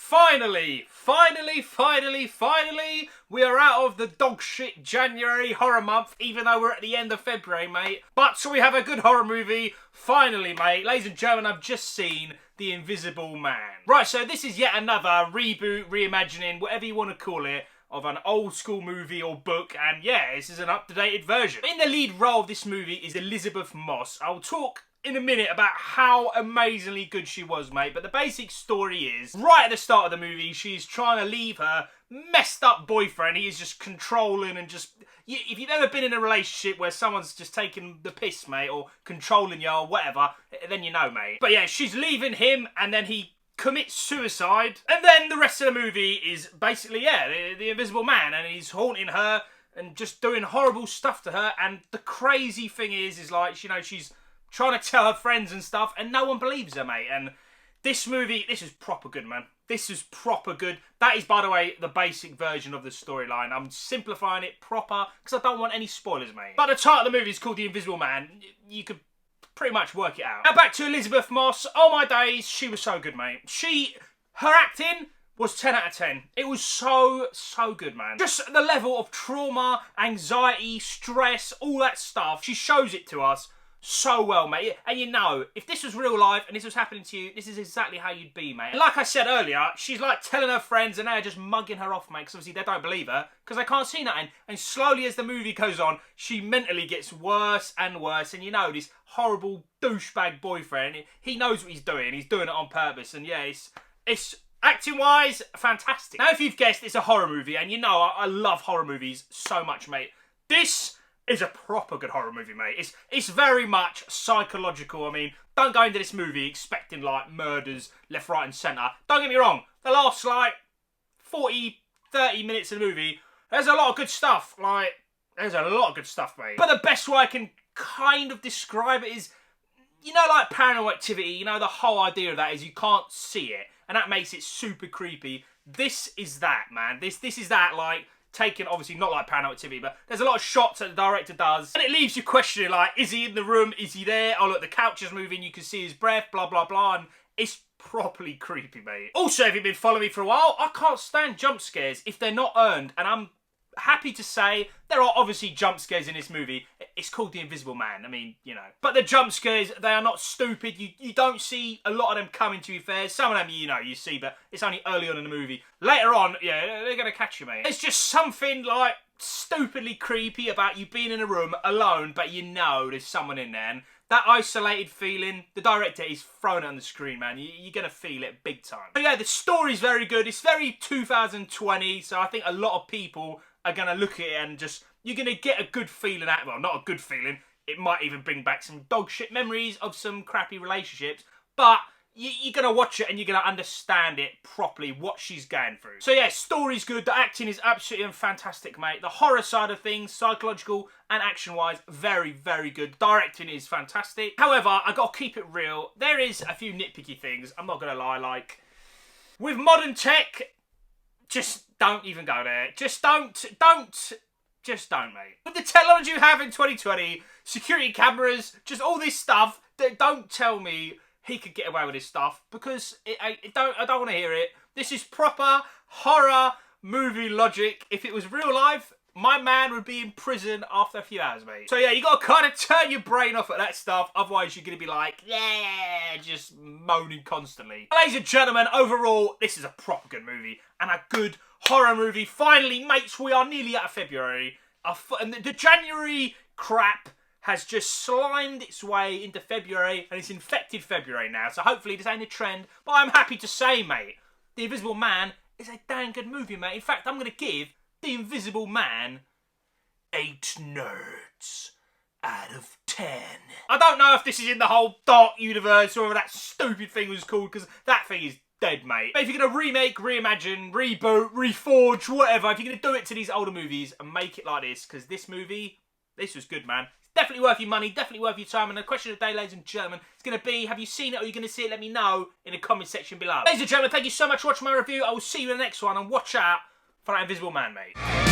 Finally, we are out of the dog shit January horror month, even though we're at the end of February, mate. But so we have a good horror movie, finally, mate. Ladies and gentlemen, I've just seen The Invisible Man. Right, so this is yet another reboot, reimagining, whatever you want to call it, of an old school movie or book, and yeah, this is an up-to-date version. In the lead role of this movie is Elizabeth Moss. I'll talk in a minute about how amazingly good she was, mate, but the basic story is, right at the start of the movie, she's trying to leave her messed up boyfriend. He is just controlling and just... If you've ever been in a relationship where someone's just taking the piss, mate, or controlling you or whatever, then you know, mate. But yeah, she's leaving him, and then he commits suicide, and then the rest of the movie is basically, yeah, the Invisible Man, and he's haunting her and just doing horrible stuff to her. And the crazy thing is like, you know, she's trying to tell her friends and stuff, and no one believes her, mate. And this movie, this is proper good, man. This is proper good. That is, by the way, the basic version of the storyline. I'm simplifying it proper because I don't want any spoilers, mate. But the title of the movie is called The Invisible Man. You could pretty much work it out. Now back to Elizabeth Moss. Oh my days, she was so good, mate. Her acting was 10 out of 10. It was so good, man. Just the level of trauma, anxiety, stress, all that stuff. She shows it to us so well, mate. And you know, if this was real life and this was happening to you, this is exactly how you'd be, mate. And like I said earlier, she's like telling her friends and they're just mugging her off, mate, because obviously they don't believe her because they can't see nothing. And slowly as the movie goes on, she mentally gets worse and worse. And you know, this horrible douchebag boyfriend, he knows what he's doing. He's doing it on purpose. And yeah, it's acting-wise, fantastic. Now, if you've guessed, it's a horror movie. And you know, I love horror movies so much, mate. This is a proper good horror movie, mate. It's very much psychological. I mean, don't go into this movie expecting, like, murders left, right and centre. Don't get me wrong. The last, like, 40, 30 minutes of the movie, there's a lot of good stuff. Like, there's a lot of good stuff, mate. But the best way I can kind of describe it is, you know, like Paranormal Activity, you know, the whole idea of that is you can't see it. And that makes it super creepy. This is that, man. This is that, like, taken, obviously not like Paranormal Activity, but there's a lot of shots that the director does, and it leaves you questioning, like, is he in the room? Is he there? Oh, look, the couch is moving, you can see his breath, blah, blah, blah, and it's properly creepy, mate. Also, if you've been following me for a while, I can't stand jump scares if they're not earned, and I'm happy to say there are obviously jump scares in this movie. It's called The Invisible Man, I mean, you know. But the jump scares, they are not stupid. You don't see a lot of them coming, to be fair. Some of them, you know, you see, but it's only early on in the movie. Later on, yeah, they're going to catch you, mate. It's just something, like, stupidly creepy about you being in a room alone, but you know there's someone in there. And that isolated feeling, the director is throwing it on the screen, man. You're going to feel it big time. But yeah, the story's very good. It's very 2020, so I think a lot of people are going to look at it and just, you're going to get a good feeling out, well, not a good feeling, it might even bring back some dog shit memories of some crappy relationships, but you're going to watch it and you're going to understand it properly, what she's going through. So yeah, story's good, the acting is absolutely fantastic, mate. The horror side of things, psychological and action-wise, very, very good. Directing is fantastic. However, I got to keep it real, there is a few nitpicky things, I'm not going to lie, like, with modern tech, just don't even go there. Just don't, mate. With the technology you have in 2020, security cameras, just all this stuff, don't tell me he could get away with this stuff, because I don't want to hear it. This is proper horror movie logic. If it was real life, my man would be in prison after a few hours, mate. So yeah, you got to kind of turn your brain off at that stuff, otherwise you're going to be like, yeah, just moaning constantly. Ladies and gentlemen, overall, this is a proper good movie, and a good horror movie. Finally, mates, we are nearly out of February. And the January crap has just slimed its way into February, and it's infected February now, so hopefully this ain't a trend. But I'm happy to say, mate, The Invisible Man is a dang good movie, mate. In fact, I'm going to give The Invisible Man 8 nerds out of 10. I don't know if this is in the whole Dark universe or whatever that stupid thing was called, because that thing is dead, mate. But if you're going to remake, reimagine, reboot, reforge, whatever, if you're going to do it to these older movies and make it like this, because this movie, this was good, man. It's definitely worth your money, definitely worth your time. And the question of the day, ladies and gentlemen, is going to be, have you seen it or are you going to see it? Let me know in the comment section below. Ladies and gentlemen, thank you so much for watching my review. I will see you in the next one, and watch out for that Invisible Man, mate.